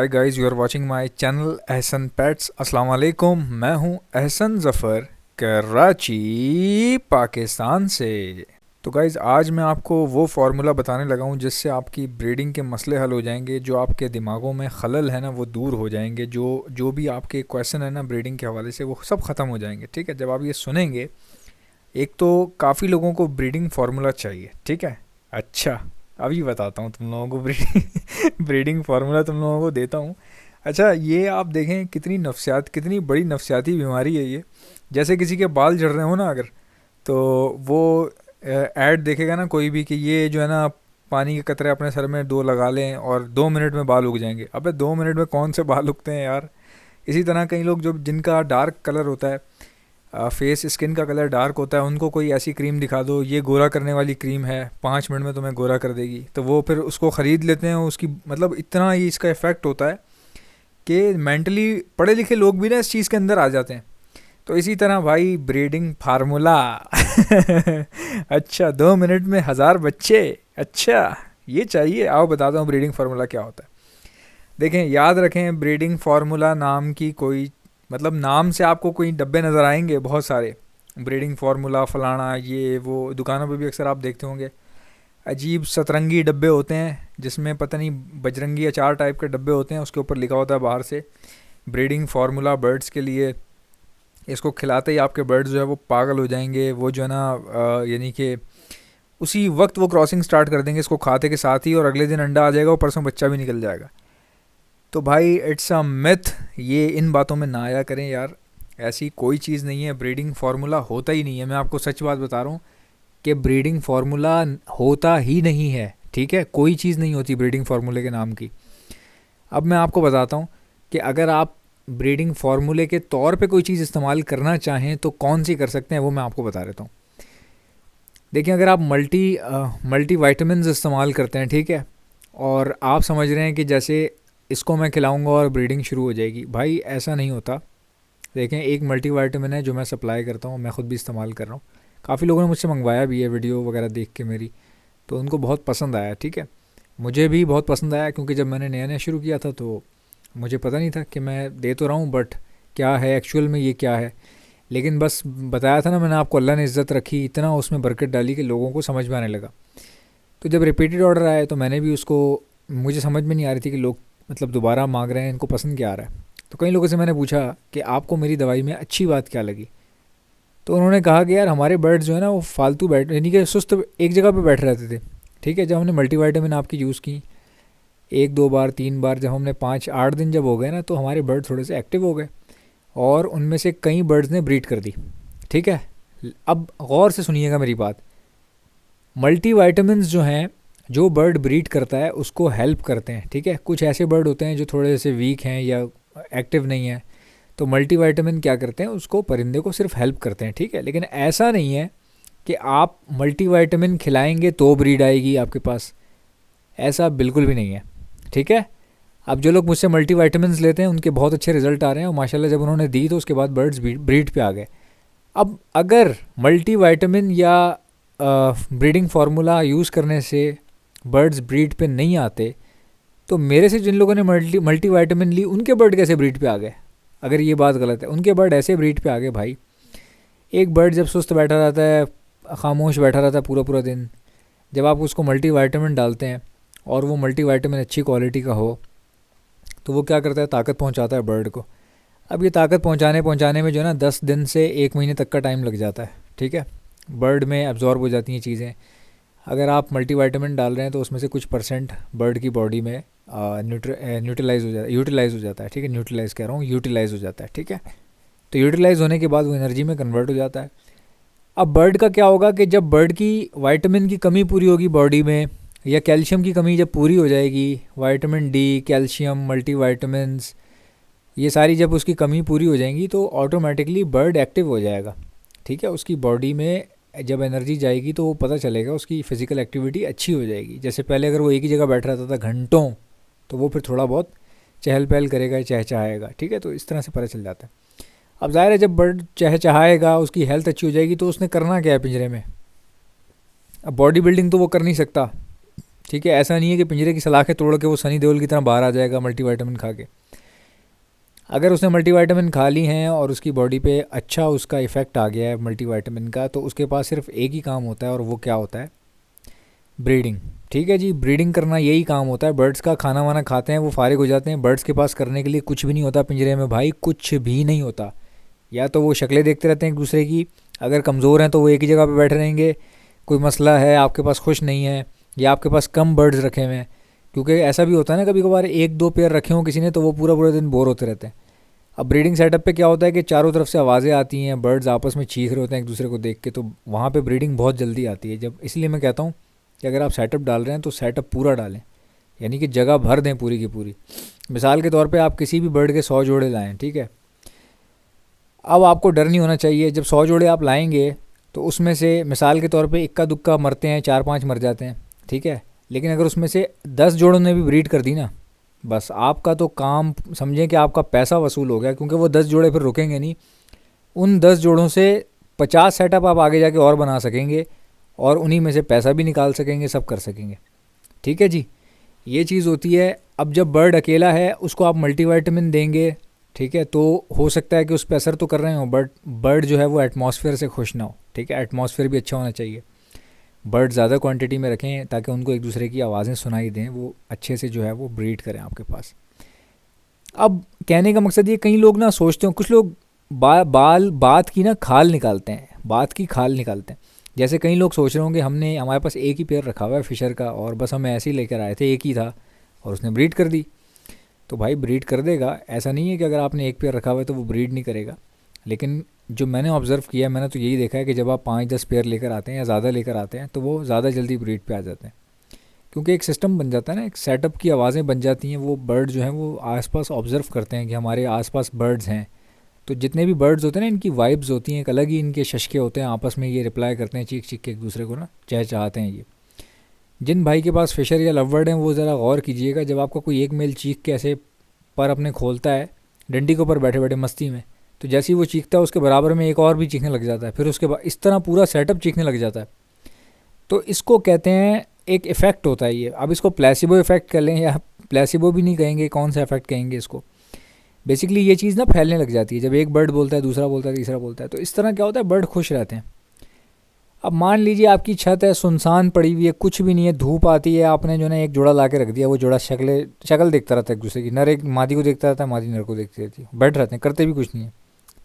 Hi guys, you are watching my channel Ehsan pets. अस्सलाम वालेकुम। मैं हूं एहसन ज़फ़र, कराची, पाकिस्तान से। तो गाइस, आज मैं आपको वो फार्मूला बताने लगा हूं जिससे आपकी ब्रीडिंग के मसले हल हो जाएंगे। जो आपके दिमागों में खलल है ना, वो दूर हो जाएंगे। जो जो भी आपके क्वेश्चन है ना ब्रीडिंग के हवाले से, वो सब ख़त्म हो जाएंगे। ठीक है, जब आप ये सुनेंगे, एक तो काफ़ी लोगों को ब्रीडिंग फार्मूला चाहिए। ठीक है, अच्छा, अभी बताता हूँ तुम लोगों को ब्रीडिंग ब्रीडिंग फार्मूला तुम लोगों को देता हूँ। अच्छा, ये आप देखें कितनी बड़ी नफसियाती बीमारी है ये। जैसे किसी के बाल झड़ रहे हो ना, अगर तो वो ऐड देखेगा ना कोई भी कि ये जो है ना, पानी के कतरे अपने सर में दो लगा लें और 2 मिनट में बाल उग जाएंगे। अबे 2 मिनट में कौन से बाल उगते हैं यार। इसी तरह कई लोग जो जिनका डार्क कलर होता है, फेस स्किन का कलर डार्क होता है, उनको कोई ऐसी क्रीम दिखा दो, ये गोरा करने वाली क्रीम है, 5 मिनट में तुम्हें गोरा कर देगी, तो वो फिर उसको ख़रीद लेते हैं। उसकी मतलब इतना ही इसका इफ़ेक्ट होता है कि मेंटली पढ़े लिखे लोग भी ना इस चीज़ के अंदर आ जाते हैं। तो इसी तरह भाई, ब्रीडिंग फार्मूला अच्छा, 2 मिनट में 1000 बच्चे, अच्छा, ये चाहिए। आओ बताता हूँ ब्रीडिंग फार्मूला क्या होता है। देखें, याद रखें, ब्रीडिंग फार्मूला नाम की कोई, मतलब नाम से आपको कोई डब्बे नज़र आएंगे बहुत सारे, ब्रीडिंग फार्मूला फलाना ये वो। दुकानों पे भी अक्सर आप देखते होंगे, अजीब सतरंगी डब्बे होते हैं जिसमें पता नहीं बजरंगी अचार टाइप के डब्बे होते हैं। उसके ऊपर लिखा होता है बाहर से ब्रीडिंग फार्मूला बर्ड्स के लिए। इसको खिलाते ही आपके बर्ड्स जो है वो पागल हो जाएंगे। वो जो है ना, यानी कि उसी वक्त वो क्रॉसिंग स्टार्ट कर देंगे इसको खाते के साथ ही, और अगले दिन अंडा आ जाएगा और परसों बच्चा भी निकल जाएगा। तो भाई, इट्स अ मिथ। ये इन बातों में ना आया करें यार, ऐसी कोई चीज़ नहीं है। ब्रीडिंग फार्मूला होता ही नहीं है। मैं आपको सच बात बता रहा हूँ कि ब्रीडिंग फार्मूला होता ही नहीं है। ठीक है, कोई चीज़ नहीं होती ब्रीडिंग फार्मूले के नाम की। अब मैं आपको बताता हूँ कि अगर आप ब्रीडिंग फार्मूले के तौर पे कोई चीज़ इस्तेमाल करना चाहें तो कौन सी कर सकते हैं, वो मैं आपको बता देता हूँ। देखिए, अगर आप मल्टी वाइटामिन इस्तेमाल करते हैं, ठीक है, और आप समझ रहे हैं कि जैसे इसको मैं खिलाऊंगा और ब्रीडिंग शुरू हो जाएगी, भाई ऐसा नहीं होता। देखें, एक मल्टी वाइटामिन है जो मैं सप्लाई करता हूँ, मैं ख़ुद भी इस्तेमाल कर रहा हूँ। काफ़ी लोगों ने मुझसे मंगवाया भी है वीडियो वगैरह देख के मेरी, तो उनको बहुत पसंद आया। ठीक है, मुझे भी बहुत पसंद आया, क्योंकि जब मैंने नया नया शुरू किया था तो मुझे पता नहीं था कि मैं दे तो रहा हूँ, बट क्या है एक्चुअल में, ये क्या है। लेकिन बस बताया था ना मैंने आपको, अल्लाह ने इज़्ज़त रखी, इतना उसमें बरकत डाली कि लोगों को समझ में आने लगा। तो जब रिपीटेड ऑर्डर आए तो मैंने भी उसको, मुझे समझ में नहीं आ रही थी कि लोग मतलब दोबारा मांग रहे हैं, इनको पसंद क्या आ रहा है। तो कई लोगों से मैंने पूछा कि आपको मेरी दवाई में अच्छी बात क्या लगी। तो उन्होंने कहा कि यार, हमारे बर्ड्स जो है ना वो फालतू बैठ, यानी कि सुस्त एक जगह पे बैठ रहते थे। ठीक है, जब हमने मल्टीवाइटामिन आपकी यूज़ की, 1 2 बार 3 बार, जब हमने 5 8 दिन जब हो गए ना, तो हमारे बर्ड थोड़े से एक्टिव हो गए और उनमें से कई बर्ड्स ने ब्रीड कर दी। ठीक है, अब गौर से सुनिएगा मेरी बात। मल्टीवाइटामिन्स जो हैं, जो बर्ड ब्रीड करता है उसको हेल्प करते हैं। ठीक है, कुछ ऐसे बर्ड होते हैं जो थोड़े से वीक हैं या एक्टिव नहीं है, तो मल्टीवाइटामिन क्या करते हैं, उसको, परिंदे को सिर्फ हेल्प करते हैं। ठीक है, लेकिन ऐसा नहीं है कि आप मल्टीवाइटामिन खिलाएंगे तो ब्रीड आएगी आपके पास, ऐसा बिल्कुल भी नहीं है। ठीक है, अब जो लोग मुझसे मल्टीवाइटामिन लेते हैं उनके बहुत अच्छे रिजल्ट आ रहे हैं, और माशाल्लाह जब उन्होंने दी तो उसके बाद बर्ड्स ब्रीड पे आ गए। अब अगर मल्टीवाइटामिन या ब्रीडिंग फार्मूला यूज़ करने से बर्ड्स ब्रीड पे नहीं आते, तो मेरे से जिन लोगों ने मल्टीवाइटामिन ली उनके बर्ड कैसे ब्रीड पे आ गए? अगर ये बात गलत है, उनके बर्ड ऐसे ब्रीड पे आ गए भाई। एक बर्ड जब सुस्त बैठा रहता है, खामोश बैठा रहता है पूरा पूरा दिन, जब आप उसको मल्टीवाइटामिन डालते हैं और वो मल्टीवाइटामिन अच्छी क्वालिटी का हो, तो वो क्या करता है, ताकत पहुंचाता है बर्ड को। अब ये ताकत पहुंचाने में जो है ना, 10 दिन से 1 महीने तक का टाइम लग जाता है। ठीक है, बर्ड में एब्जॉर्ब हो जाती हैं चीज़ें। अगर आप मल्टीवाइटामिन डाल रहे हैं तो उसमें से कुछ परसेंट बर्ड की बॉडी में यूटिलाइज़ हो जाता है। ठीक है, न्यूट्रलाइज़ कह रहा हूँ, यूटिलाइज़ हो जाता है। ठीक है, तो यूटिलाइज़ होने के बाद वो एनर्जी में कन्वर्ट हो जाता है। अब बर्ड का क्या होगा कि जब बर्ड की वाइटामिन की कमी पूरी होगी बॉडी में, या कैल्शियम की कमी जब पूरी हो जाएगी, विटामिन डी, कैल्शियम, मल्टीवाइटामिन्स, ये सारी जब उसकी कमी पूरी हो जाएंगी तो ऑटोमेटिकली बर्ड एक्टिव हो जाएगा। ठीक है, उसकी बॉडी में जब एनर्जी जाएगी तो वो पता चलेगा, उसकी फ़िज़िकल एक्टिविटी अच्छी हो जाएगी। जैसे पहले अगर वो एक ही जगह बैठ रहता था घंटों, तो वो फिर थोड़ा बहुत चहल पहल करेगा, चहचहाएगा। ठीक है, तो इस तरह से पता चल जाता है। अब ज़ाहिर है, जब बर्ड चहचहाएगा, उसकी हेल्थ अच्छी हो जाएगी, तो उसने करना क्या है पिंजरे में? अब बॉडी बिल्डिंग तो वो कर नहीं सकता, ठीक है, ऐसा नहीं है कि पिंजरे की सलाखें तोड़ के वो सनी देओल की तरह बाहर आ जाएगा मल्टीविटामिन खा के। अगर उसने मल्टीविटामिन खा ली हैं और उसकी बॉडी पे अच्छा उसका इफ़ेक्ट आ गया है मल्टीविटामिन का, तो उसके पास सिर्फ एक ही काम होता है, और वो क्या होता है? ब्रीडिंग। ठीक है जी, ब्रीडिंग करना यही काम होता है। बर्ड्स का खाना वाना खाते हैं, वो फारिग हो जाते हैं। बर्ड्स के पास करने के लिए कुछ भी नहीं होता पिंजरे में भाई, कुछ भी नहीं होता। या तो वो शक्लें देखते रहते हैं एक दूसरे की, अगर कमज़ोर हैं तो वो एक ही जगह पे बैठे रहेंगे। कोई मसला है, आपके पास खुश नहीं है, या आपके पास कम बर्ड्स रखे हुए हैं, क्योंकि ऐसा भी होता है ना कभी कभार एक दो पेयर रखे हों किसी ने, तो वो पूरा पूरा दिन बोर होते रहते हैं। अब ब्रीडिंग सेटअप पे क्या होता है कि चारों तरफ से आवाज़ें आती हैं, बर्ड्स आपस में चीख रहे होते हैं एक दूसरे को देख के, तो वहाँ पे ब्रीडिंग बहुत जल्दी आती है। जब इसलिए मैं कहता हूँ कि अगर आप सेटअप डाल रहे हैं तो सेटअप पूरा डालें, यानी कि जगह भर दें पूरी की पूरी। मिसाल के तौर पे आप किसी भी बर्ड के 100 जोड़े लाएं, ठीक है। अब आपको डर नहीं होना चाहिए, जब 100 जोड़े आप लाएंगे तो उसमें से मिसाल के तौर पे इक्का दुक्का मरते हैं, 4-5 मर जाते हैं, ठीक है। लेकिन अगर उसमें से 10 जोड़ों ने भी ब्रीड कर दी ना, बस आपका तो काम समझें कि आपका पैसा वसूल हो गया, क्योंकि वो 10 जोड़े फिर रुकेंगे नहीं। उन 10 जोड़ों से 50 सेटअप आप आगे जाके और बना सकेंगे, और उन्हीं में से पैसा भी निकाल सकेंगे, सब कर सकेंगे। ठीक है जी, ये चीज़ होती है। अब जब बर्ड अकेला है उसको आप मल्टीविटामिन देंगे, ठीक है, तो हो सकता है कि उस पर असर तो कर रहे हो, बट बर्ड जो है वो एटमॉस्फेयर से खुश ना हो। ठीक है, एटमॉस्फेयर भी अच्छा होना चाहिए। बर्ड ज़्यादा क्वांटिटी में रखें ताकि उनको एक दूसरे की आवाज़ें सुनाई दें, वो अच्छे से जो है वो ब्रीड करें आपके पास। अब कहने का मकसद ये, कई लोग ना सोचते हो, कुछ लोग बात की ना खाल निकालते हैं, बात की खाल निकालते हैं। जैसे कई लोग सोच रहे होंगे हमने हमारे पास एक ही पेयर रखा हुआ है फिशर का, और बस हम ऐसे ही लेकर आए थे, एक ही था और उसने ब्रीड कर दी। तो भाई ब्रीड कर देगा, ऐसा नहीं है कि अगर आपने एक पेयर रखा हुआ है तो वो ब्रीड नहीं करेगा। लेकिन जो मैंने ऑब्ज़र्व किया है, मैंने तो यही देखा है कि जब आप 5-10 पेयर लेकर आते हैं या ज़्यादा लेकर आते हैं तो वो ज़्यादा जल्दी ब्रीड पे आ जाते हैं, क्योंकि एक सिस्टम बन जाता है ना, एक सेटअप की आवाज़ें बन जाती हैं। वो बर्ड जो हैं वो आसपास ऑब्ज़र्व करते हैं कि हमारे आसपास बर्ड्स हैं। तो जितने भी बर्ड्स होते हैं ना, इनकी वाइब्स होती हैं, एक अलग ही इनके शशके होते हैं, आपस में ये रिप्लाई करते हैं चीख चीख के एक दूसरे को ना, चहचहाते हैं ये। जिन भाई के पास फिशर या लव बर्ड हैं वो ज़रा गौर कीजिएगा, जब आपका कोई एक मेल चीख के ऐसे पर अपने खोलता है डंडी के ऊपर बैठे बैठे मस्ती में, तो जैसे ही वो चीखता है उसके बराबर में एक और भी चीखने लग जाता है, फिर उसके बाद इस तरह पूरा सेटअप चीखने लग जाता है। तो इसको कहते हैं, एक इफ़ेक्ट होता है ये। अब इसको प्लेसिबो इफ़ेक्ट कर लें, या प्लेसिबो भी नहीं कहेंगे, कौन सा इफ़ेक्ट कहेंगे इसको। बेसिकली ये चीज़ ना फैलने लग जाती है, जब एक बर्ड बोलता है दूसरा बोलता है तीसरा बोलता है, तो इस तरह क्या होता है, बर्ड खुश रहते हैं। अब मान लीजिए आपकी छत है, सुनसान पड़ी हुई है, कुछ भी नहीं है, धूप आती है, आपने जो है एक जोड़ा ला के रख दिया, वो जोड़ा शक्ल देखता रहता है एक दूसरे की, नर एक मादी को देखता रहता है, मादी नर को देखती रहती है, बैठ रहते हैं, करते भी कुछ नहीं है।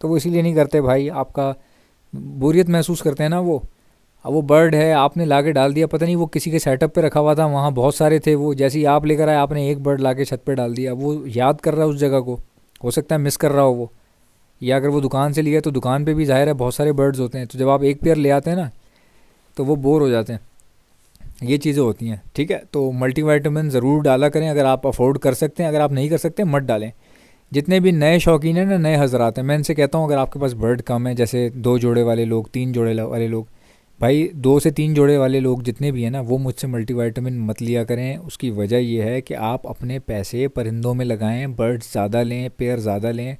तो वो इसीलिए नहीं करते भाई, आपका बोरियत महसूस करते हैं ना वो। अब वो बर्ड है, आपने ला के डाल दिया, पता नहीं वो किसी के सेटअप पे रखा हुआ था, वहाँ बहुत सारे थे, वो जैसे ही आप लेकर आए आपने एक बर्ड ला के छत पे डाल दिया, वो याद कर रहा है उस जगह को, हो सकता है मिस कर रहा हो वो। या अगर वो दुकान से लिया तो दुकान पे भी ज़ाहिर है बहुत सारे बर्ड्स होते हैं, तो जब आप एक पेयर ले आते हैं ना तो वो बोर हो जाते हैं। ये चीज़ें होती हैं, ठीक है। तो मल्टीविटामिन ज़रूर डाला करें अगर आप अफोर्ड कर सकते हैं, अगर आप नहीं कर सकते मत डालें। जितने भी नए शौकीन हैं ना, नए हजरात हैं, मैं इनसे कहता हूँ अगर आपके पास बर्ड कम है, जैसे 2 जोड़े वाले लोग, 3 जोड़े वाले लोग, भाई 2 से 3 जोड़े वाले लोग जितने भी हैं ना, वो मुझसे मल्टीविटामिन मत लिया करें। उसकी वजह ये है कि आप अपने पैसे परिंदों में लगाएं, बर्ड्स ज़्यादा लें, पेयर ज़्यादा लें।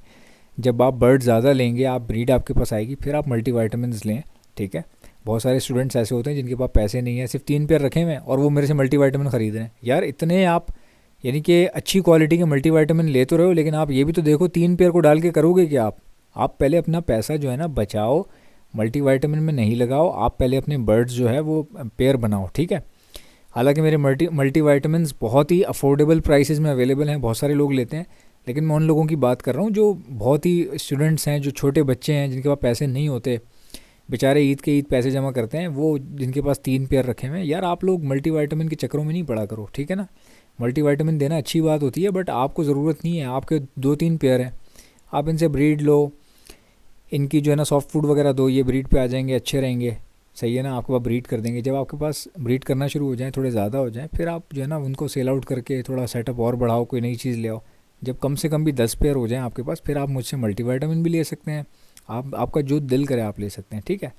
जब आप बर्ड ज़्यादा लेंगे, आप ब्रीड आपके पास आएगी, फिर आप मल्टीविटामिन लें, ठीक है। बहुत सारे स्टूडेंट्स ऐसे होते हैं जिनके पास पैसे नहीं है, सिर्फ 3 पेयर रखे हुए हैं और वो मेरे से मल्टीविटामिन ख़रीद रहे हैं। यार इतने आप यानी कि अच्छी क्वालिटी के मल्टीविटामिन ले तो रहे हो, लेकिन आप ये भी तो देखो 3 पेयर को डाल के करोगे क्या आप पहले अपना पैसा जो है ना बचाओ, मल्टीविटामिन में नहीं लगाओ, आप पहले अपने बर्ड्स जो है वो पेयर बनाओ, ठीक है। हालांकि मेरे मल्टीविटामिन बहुत ही अफोर्डेबल प्राइसेस में अवेलेबल हैं, बहुत सारे लोग लेते हैं, लेकिन मैं उन लोगों की बात कर रहा हूँ जो बहुत ही स्टूडेंट्स हैं, जो छोटे बच्चे हैं, जिनके पास पैसे नहीं होते, बेचारे ईद के ईद पैसे जमा करते हैं, वो जिनके पास 3 पेयर रखे हुए हैं। यार आप लोग मल्टीविटामिन के चक्करों में नहीं पड़ा करो, ठीक है ना। मल्टीविटामिन देना अच्छी बात होती है, बट आपको ज़रूरत नहीं है, आपके 2-3 पेयर हैं, आप इनसे ब्रीड लो, इनकी जो है ना सॉफ्ट फूड वगैरह दो, ये ब्रीड पे आ जाएंगे, अच्छे रहेंगे, सही है ना। आपके पास ब्रीड कर देंगे, जब आपके पास ब्रीड करना शुरू हो जाए, थोड़े ज़्यादा हो जाए, फिर आप जो है ना उनको सेल आउट करके थोड़ा सेटअप और बढ़ाओ, कोई नई चीज़ ले आओ। जब कम से कम भी 10 पेयर हो जाएं आपके पास, फिर आप मुझसे मल्टीविटामिन भी ले सकते हैं, आपका जो दिल करे आप ले सकते हैं, ठीक है।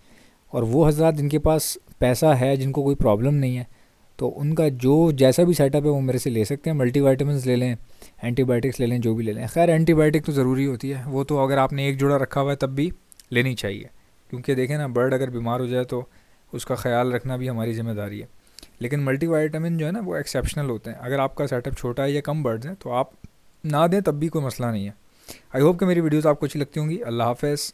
और वो हजरात जिनके पास पैसा है, जिनको कोई प्रॉब्लम नहीं है, तो उनका जो जैसा भी सेटअप है वो मेरे से ले सकते हैं। मल्टीविटामिन ले लें, एंटीबायोटिक्स ले लें, जो भी ले लें। खैर एंटीबायोटिक तो ज़रूरी होती है, वो तो अगर आपने एक जोड़ा रखा हुआ है तब भी लेनी चाहिए, क्योंकि देखें ना बर्ड अगर बीमार हो जाए तो उसका ख्याल रखना भी हमारी ज़िम्मेदारी है। लेकिन मल्टीविटामिन जो है ना वो एक्सेप्शनल होते हैं। अगर आपका सेटअप छोटा है या कम बर्ड्स हैं तो आप ना दें तब भी कोई मसला नहीं है। आई होप कि मेरी वीडियोस आपको अच्छी लगती होंगी। अल्लाह हाफ़िज़।